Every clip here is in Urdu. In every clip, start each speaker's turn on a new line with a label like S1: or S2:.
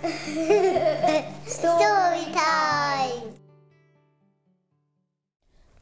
S1: Story time.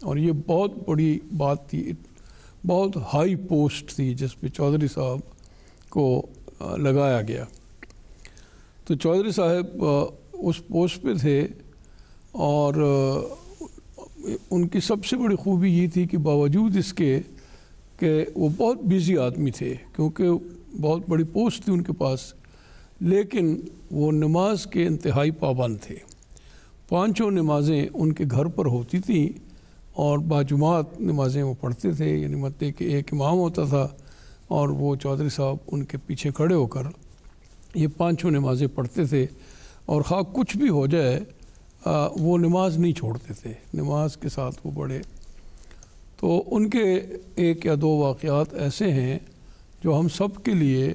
S2: اور یہ بہت بڑی بات تھی، بہت ہائی پوسٹ تھی جس پہ چودھری صاحب کو لگایا گیا۔ تو چودھری صاحب اس پوسٹ پہ تھے، اور ان کی سب سے بڑی خوبی یہ تھی کہ باوجود اس کے کہ وہ بہت بیزی آدمی تھے، کیونکہ بہت بڑی پوسٹ تھی ان کے پاس، لیکن وہ نماز کے انتہائی پابند تھے۔ 5 نمازیں ان کے گھر پر ہوتی تھیں، اور باجماعت نمازیں وہ پڑھتے تھے، یعنی مطلب کہ ایک امام ہوتا تھا اور وہ چودھری صاحب ان کے پیچھے کھڑے ہو کر یہ 5 نمازیں پڑھتے تھے، اور خواہ کچھ بھی ہو جائے وہ نماز نہیں چھوڑتے تھے، نماز کے ساتھ وہ بڑے۔ تو ان کے 1 یا 2 واقعات ایسے ہیں جو ہم سب کے لیے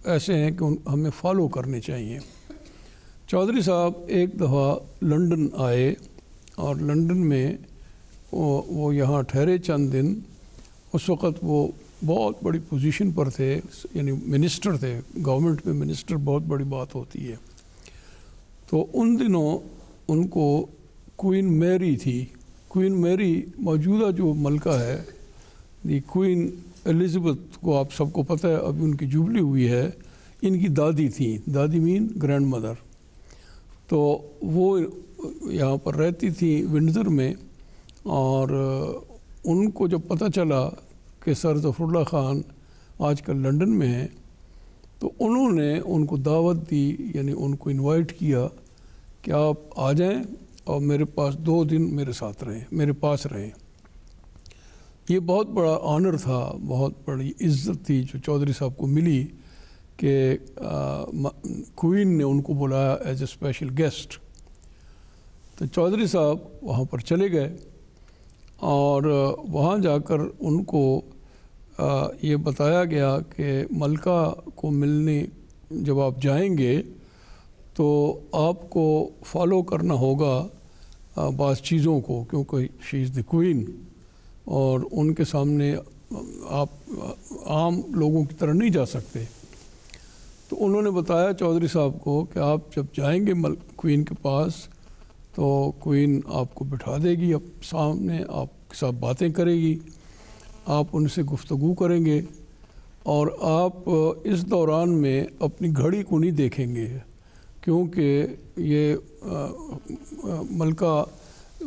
S2: ایسے ہیں کہ ہمیں فالو کرنے چاہیے۔ چودھری صاحب ایک دفعہ لنڈن آئے، اور لنڈن میں وہ یہاں ٹھہرے چند دن۔ اس وقت وہ بہت بڑی پوزیشن پر تھے، یعنی منسٹر تھے، گورنمنٹ میں منسٹر بہت بڑی بات ہوتی ہے۔ تو ان دنوں ان کو کوئین میری تھی، کوئین میری موجودہ جو ملکہ ہے، دی کوئین الزبتھ کو آپ سب کو پتہ ہے، ابھی ان کی جوبلی ہوئی ہے، ان کی دادی تھیں، دادی مین گرینڈ مدر۔ تو وہ یہاں پر رہتی تھی ونڈزر میں، اور ان کو جب پتہ چلا کہ سر ظفر اللہ خان آج کل لنڈن میں ہیں، تو انہوں نے ان کو دعوت دی، یعنی ان کو انوائٹ کیا کہ آپ آ جائیں اور میرے پاس 2 دن میرے ساتھ رہیں، میرے پاس رہیں۔ یہ بہت بڑا آنر تھا، بہت بڑی عزت تھی جو چودھری صاحب کو ملی کہ کوئین نے ان کو بلایا ایز اے اسپیشل گیسٹ۔ تو چودھری صاحب وہاں پر چلے گئے، اور وہاں جا کر ان کو یہ بتایا گیا کہ ملکہ کو ملنے جب آپ جائیں گے تو آپ کو فالو کرنا ہوگا بعض چیزوں کو، کیونکہ شی از دی کوئین، اور ان کے سامنے آپ عام لوگوں کی طرح نہیں جا سکتے۔ تو انہوں نے بتایا چودھری صاحب کو کہ آپ جب جائیں گے کوئین کے پاس تو کوئین آپ کو بٹھا دے گی، اب سامنے آپ کے ساتھ باتیں کرے گی، آپ ان سے گفتگو کریں گے، اور آپ اس دوران میں اپنی گھڑی کو نہیں دیکھیں گے، کیونکہ یہ ملکہ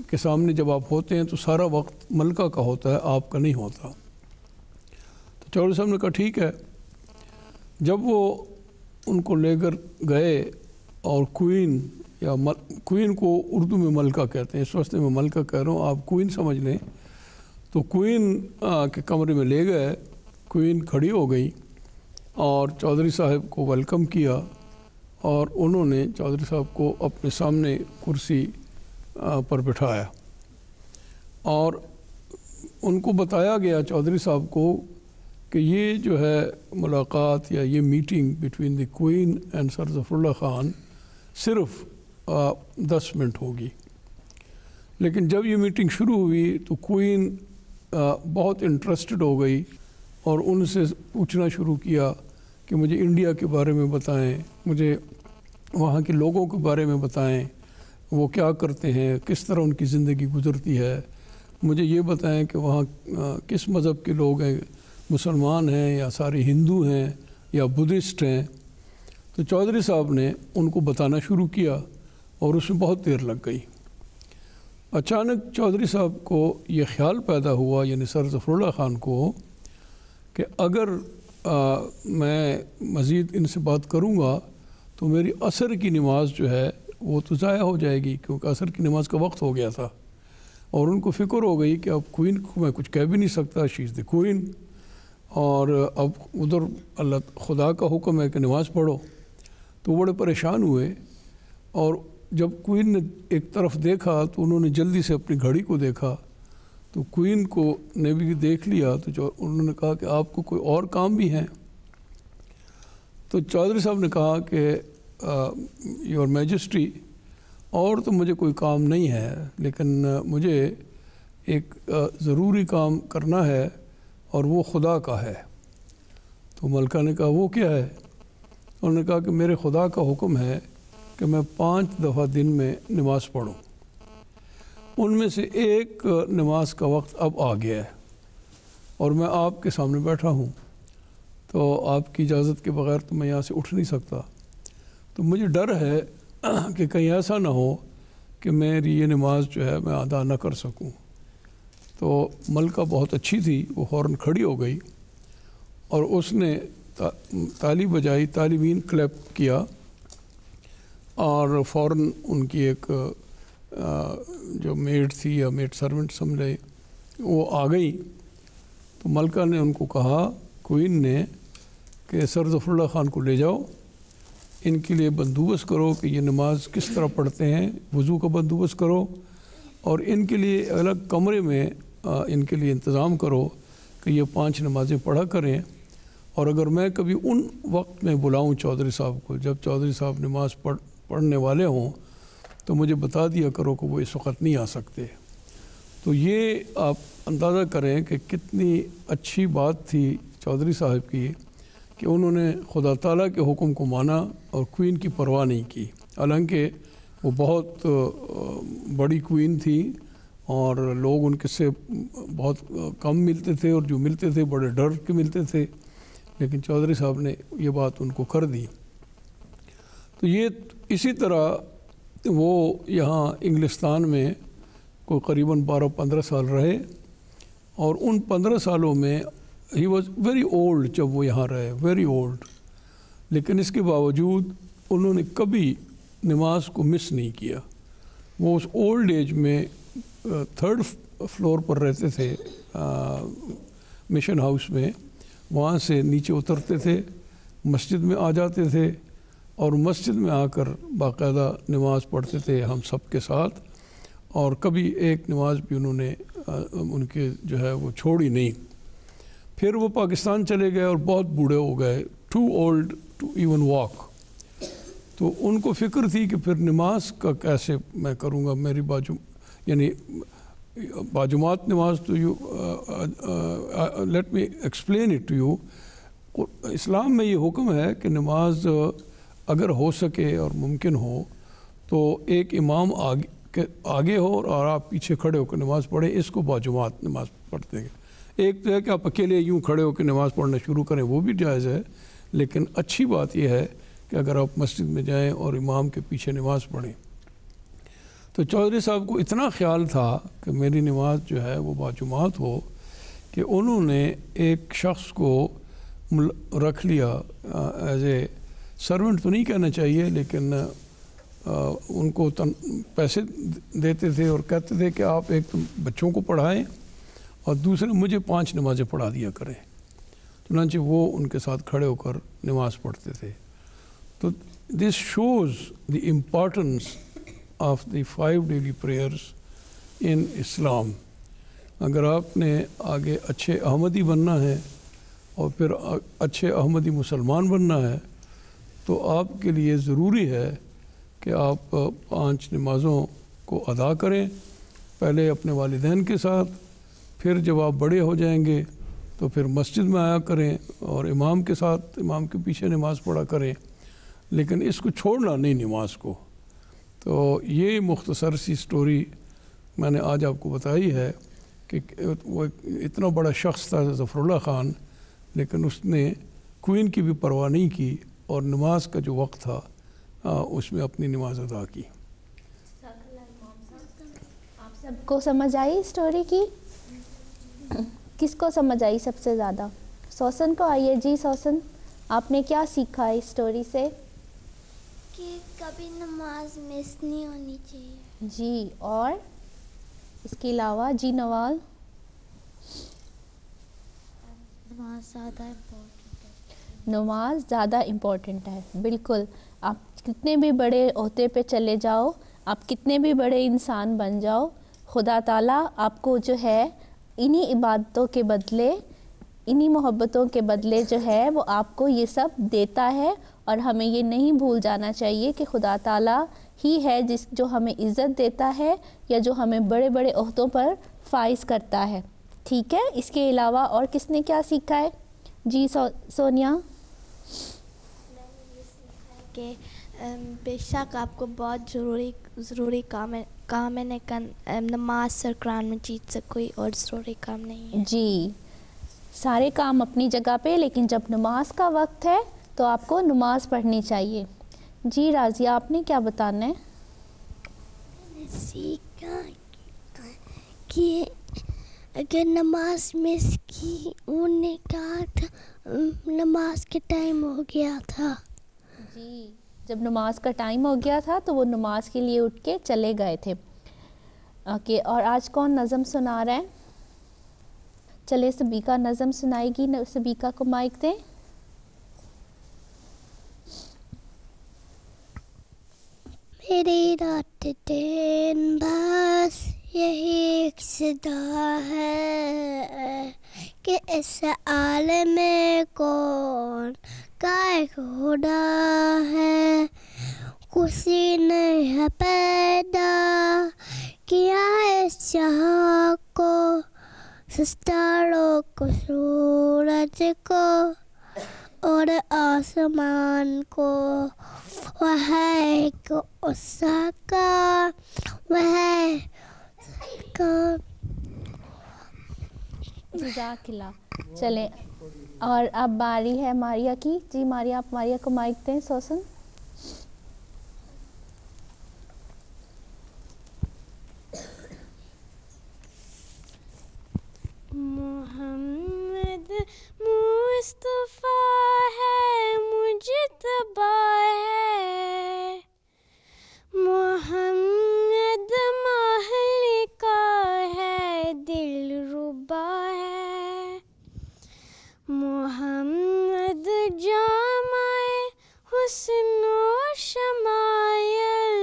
S2: کے سامنے جب آپ ہوتے ہیں تو سارا وقت ملکہ کا ہوتا ہے، آپ کا نہیں ہوتا۔ تو چودھری صاحب نے کہا ٹھیک ہے۔ جب وہ ان کو لے کر گئے، اور کوئین یا کوئین کو اردو میں ملکہ کہتے ہیں، اس واسطے میں ملکہ کہہ رہا ہوں، آپ کوئین سمجھ لیں، تو کوئین کے کمرے میں لے گئے، کوئین کھڑی ہو گئی اور چودھری صاحب کو ویلکم کیا، اور انہوں نے چودھری صاحب کو اپنے سامنے کرسی پر بٹھایا، اور ان کو بتایا گیا چودھری صاحب کو کہ یہ جو ہے ملاقات یا یہ meeting between the queen and sir Zafarullah Khan صرف 10 منٹ ہوگی۔ لیکن جب یہ میٹنگ شروع ہوئی تو کوئین بہت انٹرسٹڈ ہو گئی، اور ان سے پوچھنا شروع کیا کہ مجھے انڈیا کے بارے میں بتائیں، مجھے وہاں کے لوگوں کے بارے میں بتائیں، وہ کیا کرتے ہیں، کس طرح ان کی زندگی گزرتی ہے، مجھے یہ بتائیں کہ وہاں کس مذہب کے لوگ ہیں، مسلمان ہیں یا سارے ہندو ہیں یا بدھسٹ ہیں۔ تو چودھری صاحب نے ان کو بتانا شروع کیا، اور اس میں بہت دیر لگ گئی۔ اچانک چودھری صاحب کو یہ خیال پیدا ہوا، یعنی سر ظفر اللہ خان کو، کہ اگر میں مزید ان سے بات کروں گا تو میری عصر کی نماز جو ہے وہ تو ضائع ہو جائے گی، کیونکہ عصر کی نماز کا وقت ہو گیا تھا، اور ان کو فکر ہو گئی کہ اب کوئین کو میں کچھ کہہ بھی نہیں سکتا، شی از دی کوئین، اور اب ادھر اللہ خدا کا حکم ہے کہ نماز پڑھو۔ تو بڑے پریشان ہوئے، اور جب کوئین نے ایک طرف دیکھا تو انہوں نے جلدی سے اپنی گھڑی کو دیکھا، تو کوئین کو نے بھی دیکھ لیا، تو جو انہوں نے کہا کہ آپ کو کوئی اور کام بھی ہیں؟ تو چودھری صاحب نے کہا کہ یور میجسٹری، اور تو مجھے کوئی کام نہیں ہے، لیکن مجھے ایک ضروری کام کرنا ہے، اور وہ خدا کا ہے۔ تو ملکہ نے کہا وہ کیا ہے؟ انہوں نے کہا کہ میرے خدا کا حکم ہے کہ میں 5 دفعہ دن میں نماز پڑھوں۔ ان میں سے ایک نماز کا وقت اب آ گیا ہے اور میں آپ کے سامنے بیٹھا ہوں، تو آپ کی اجازت کے بغیر تو میں یہاں سے اٹھ نہیں سکتا، تو مجھے ڈر ہے کہ کہیں ایسا نہ ہو کہ میری یہ نماز جو ہے میں ادا نہ کر سکوں۔ تو ملکہ بہت اچھی تھی، وہ فوراً کھڑی ہو گئی اور اس نے تالی بجائی، طالبین کلیپ کیا اور فوراً ان کی ایک جو میڈ تھی یا میڈ سرونٹ سمجھے وہ آ گئی۔ تو ملکہ نے ان کو کہا، کوئین نے، کہ سر ظفر اللہ خان کو لے جاؤ، ان کے لیے بندوبست کرو کہ یہ نماز کس طرح پڑھتے ہیں، وضو کا بندوبست کرو اور ان کے لیے الگ کمرے میں ان کے لیے انتظام کرو کہ یہ 5 نمازیں پڑھا کریں، اور اگر میں کبھی ان وقت میں بلاؤں چودھری صاحب کو، جب چودھری صاحب نماز پڑھنے والے ہوں، تو مجھے بتا دیا کرو کہ وہ اس وقت نہیں آ سکتے۔ تو یہ آپ اندازہ کریں کہ کتنی اچھی بات تھی چودھری صاحب کی کہ انہوں نے خدا تعالیٰ کے حکم کو مانا اور کوئین کی پرواہ نہیں کی، حالانکہ وہ بہت بڑی کوئین تھی اور لوگ ان کے سے بہت کم ملتے تھے اور جو ملتے تھے بڑے ڈر کے ملتے تھے، لیکن چودھری صاحب نے یہ بات ان کو کر دی۔ تو یہ اسی طرح وہ یہاں انگلستان میں کوئی قریباً 12-15 سال رہے، اور ان 15 سالوں میں ہی واز ویری اولڈ، جب وہ یہاں رہے ویری اولڈ، لیکن اس کے باوجود انہوں نے کبھی نماز کو مس نہیں کیا۔ وہ اس اولڈ ایج میں 3rd فلور پر رہتے تھے مشن ہاؤس میں، وہاں سے نیچے اترتے تھے، مسجد میں آ جاتے تھے اور مسجد میں آ کر باقاعدہ نماز پڑھتے تھے ہم سب کے ساتھ، اور کبھی ایک نماز بھی انہوں نے ان کے جو ہے وہ چھوڑی نہیں۔ پھر وہ پاکستان چلے گئے اور بہت بوڑھے ہو گئے، too old to even walk. تو ان کو فکر تھی کہ پھر نماز کا کیسے میں کروں گا، میری یعنی باجماعت نماز تو let me explain it to you. اسلام میں یہ حکم ہے کہ نماز اگر ہو سکے اور ممکن ہو تو ایک امام آگے ہو اور آپ پیچھے کھڑے ہو کے نماز پڑھیں، اس کو باجماعت نماز پڑھتے ہیں۔ ایک تو ہے کہ آپ اکیلے یوں کھڑے ہو کے نماز پڑھنا شروع کریں، وہ بھی جائز ہے، لیکن اچھی بات یہ ہے کہ اگر آپ مسجد میں جائیں اور امام کے پیچھے نماز پڑھیں۔ تو چودھری صاحب کو اتنا خیال تھا کہ میری نماز جو ہے وہ باجماعت ہو کہ انہوں نے ایک شخص کو رکھ لیا ایز اے سرونٹ، تو نہیں کہنا چاہیے، لیکن ان کو پیسے دیتے تھے اور کہتے تھے کہ آپ ایک تو بچوں کو پڑھائیں اور دوسرے مجھے 5 نمازیں پڑھا دیا کریں۔ چنانچہ وہ ان کے ساتھ کھڑے ہو کر نماز پڑھتے تھے۔ تو this shows the importance of the 5 daily prayers in Islam. اگر آپ نے آگے اچھے احمدی بننا ہے اور پھر اچھے احمدی مسلمان بننا ہے تو آپ کے لیے ضروری ہے کہ آپ 5 نمازوں کو ادا کریں، پہلے اپنے والدین کے ساتھ، پھر جب آپ بڑے ہو جائیں گے تو پھر مسجد میں آیا کریں اور امام کے ساتھ، امام کے پیچھے نماز پڑھا کریں، لیکن اس کو چھوڑنا نہیں نماز کو۔ تو یہ مختصر سی سٹوری میں نے آج آپ کو بتائی ہے کہ وہ اتنا بڑا شخص تھا ظفر اللہ خان، لیکن اس نے کوئین کی بھی پرواہ نہیں کی اور نماز کا جو وقت تھا اس میں اپنی نماز ادا کی۔
S3: آپ سب کو سمجھ آئی اسٹوری کی؟ کس کو سمجھ آئی سب سے زیادہ؟ سوسن کو آئیے جی۔ سوسن، آپ نے کیا سیکھا اس اسٹوری سے؟
S1: کہ کبھی نماز مس نہیں ہونی چاہیے
S3: جی، اور اس کے علاوہ جی نوال؟
S1: نماز زیادہ امپورٹنٹ ہے۔
S3: نماز زیادہ امپورٹنٹ ہے، بالکل۔ آپ کتنے بھی بڑے عہدے پہ چلے جاؤ، آپ کتنے بھی بڑے انسان بن جاؤ، خدا تعالیٰ آپ کو جو ہے انہی عبادتوں کے بدلے، انہی محبتوں کے بدلے جو ہے وہ آپ کو یہ سب دیتا ہے، اور ہمیں یہ نہیں بھول جانا چاہیے کہ خدا تعالیٰ ہی ہے جو ہمیں عزت دیتا ہے یا جو ہمیں بڑے بڑے عہدوں پر فائز کرتا ہے، ٹھیک ہے؟ اس کے علاوہ اور کس نے کیا سیکھا ہے؟ جی سونیا؟
S4: کہ بے شک آپ کو بہت ضروری
S1: ضروری کام ہے لیکن نماز اور قرآن مجید سے کوئی اور ضروری کام نہیں ہے.
S3: جی سارے کام اپنی جگہ پہ، لیکن جب نماز کا وقت ہے تو آپ کو نماز پڑھنی چاہیے. جی راضیہ آپ نے کیا بتانا ہے؟
S1: سیکھا کہ اگر نماز مس کی، انہوں نے کہا تھا نماز کے ٹائم ہو گیا تھا.
S3: جی جب نماز کا ٹائم ہو گیا تھا تو وہ نماز کے لیے اٹھ کے چلے گئے تھے. اوکے، اور آج کون نظم سنا رہا ہے؟ چلے سبیکا نظم سنائے گی. سبیکا کو مائک دیں.
S1: میری رات دن بس یہی ایک صدا ہے کہ اس عالم میں کون کا خدا ہے. کسی نے ہے پیدا کیا اس جہاں کو، ستاروں کو، سورج کو اور آسمان کو. وہ ہے ایک اس کا، وہ ہے کا.
S3: جزاک اللہ. چلیں اور اب باری ہے ماریا کی. جی ماریا، آپ ماریا کو مائک دیں. سوسن.
S1: محمد مصطفیٰ ہے، مجتبیٰ ہے، محمد مہلکہ ہے، دل ربا ہے، محمد جامع حسن و شمائل،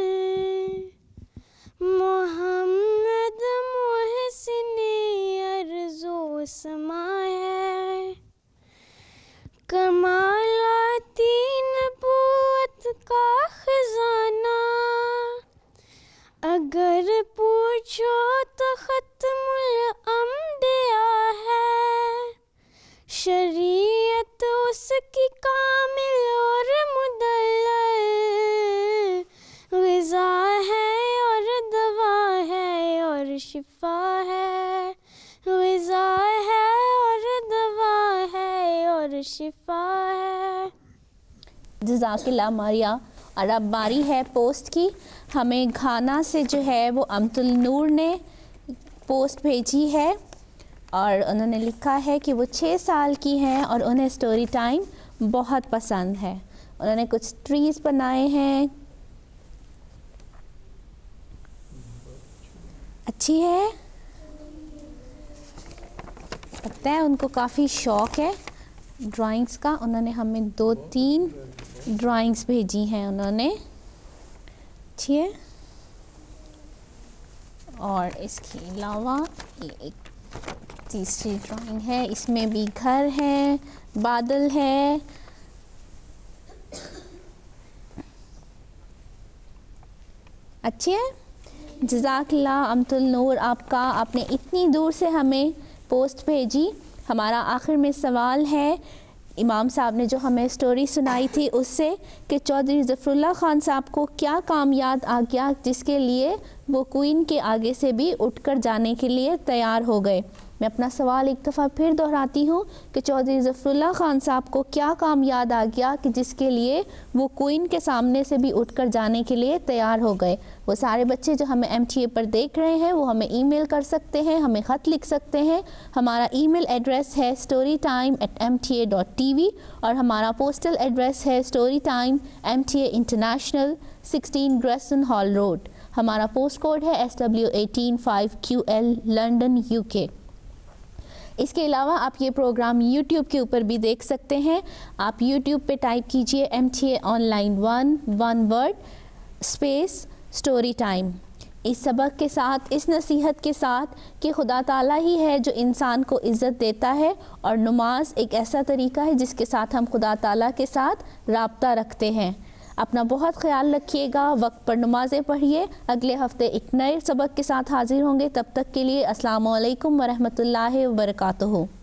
S1: محمد محسن عرض و سماع ہے، کمالاتی نبوت کا خزانہ، اگر پوچھو تو ختم الانبیاء ہے، شریعت اس کی کامل اور مدلل، غذا ہے اور دوا ہے اور شفا ہے، غذا ہے اور دوا ہے اور شفا ہے.
S3: جزاک اللہ ماریا. اور اب باری ہے پوسٹ کی. ہمیں گھانا سے جو ہے وہ امت النور نے پوسٹ بھیجی ہے اور انہوں نے لکھا ہے کہ وہ 6 سال کی ہیں اور انہیں سٹوری ٹائم بہت پسند ہے. انہوں نے کچھ ٹریز بنائے ہیں. اچھی ہے، لگتا ہے ان کو کافی شوق ہے ڈرائنگس کا. انہوں نے ہمیں 2-3 ڈرائنگس بھیجی ہیں انہوں نے. اچھی ہے. اور اس کے علاوہ یہ ایک تیسری ڈرائنگ ہے، اس میں بھی گھر ہے، بادل ہے. اچھی ہے. جزاک اللہ امت النور آپ کا، آپ نے اتنی دور سے ہمیں پوسٹ بھیجی. ہمارا آخر میں سوال ہے امام صاحب نے جو ہمیں سٹوری سنائی تھی اس سے، کہ چودھری ظفر اللہ خان صاحب کو کیا کام یاد آ گیا جس کے لیے وہ کوئن کے آگے سے بھی اٹھ کر جانے کے لیے تیار ہو گئے. میں اپنا سوال ایک دفعہ پھر دہراتی ہوں کہ چودھری ظفر اللہ خان صاحب کو کیا کام یاد آ گیا کہ جس کے لیے وہ کوئن کے سامنے سے بھی اٹھ کر جانے کے لیے تیار ہو گئے. وہ سارے بچے جو ہمیں MTA پر دیکھ رہے ہیں وہ ہمیں ای میل کر سکتے ہیں، ہمیں خط لکھ سکتے ہیں. ہمارا ای میل ایڈریس ہے storytime@mta.tv اور ہمارا پوسٹل ایڈریس ہے storytime MTA international 16 Grierson hall road. ہمارا پوسٹ کوڈ ہے SW185QL لنڈن UK. اس کے علاوہ آپ یہ پروگرام YouTube کے اوپر بھی دیکھ سکتے ہیں. آپ YouTube پہ ٹائپ کیجئے MTA online 1 word space story time. اس سبق کے ساتھ، اس نصیحت کے ساتھ کہ خدا تعالیٰ ہی ہے جو انسان کو عزت دیتا ہے اور نماز ایک ایسا طریقہ ہے جس کے ساتھ ہم خدا تعالیٰ کے ساتھ رابطہ رکھتے ہیں. اپنا بہت خیال رکھیے گا، وقت پر نمازیں پڑھیے. اگلے ہفتے ایک نئے سبق کے ساتھ حاضر ہوں گے. تب تک کے لیے السلام علیکم ورحمۃ اللہ وبرکاتہ.